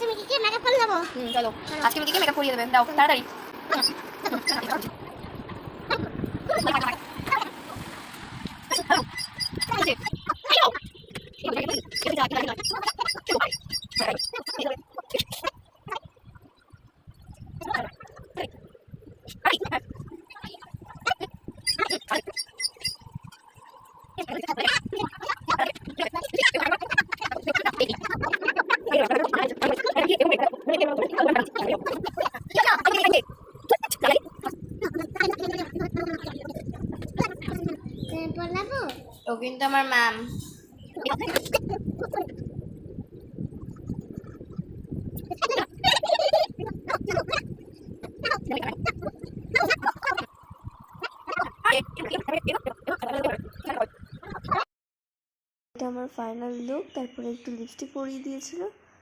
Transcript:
আজকে মিকিকে মেকআপ করে দেবো। চলো আজকে মিকিকে মেকআপ করিয়ে দেবে, দাও তাড়াতাড়ি। ও কিন্তু আমার ম্যাম। এটা আমার ফাইনাল লুক। তারপরে একটু লিপস্টিক পরিয়ে দিয়েছিল।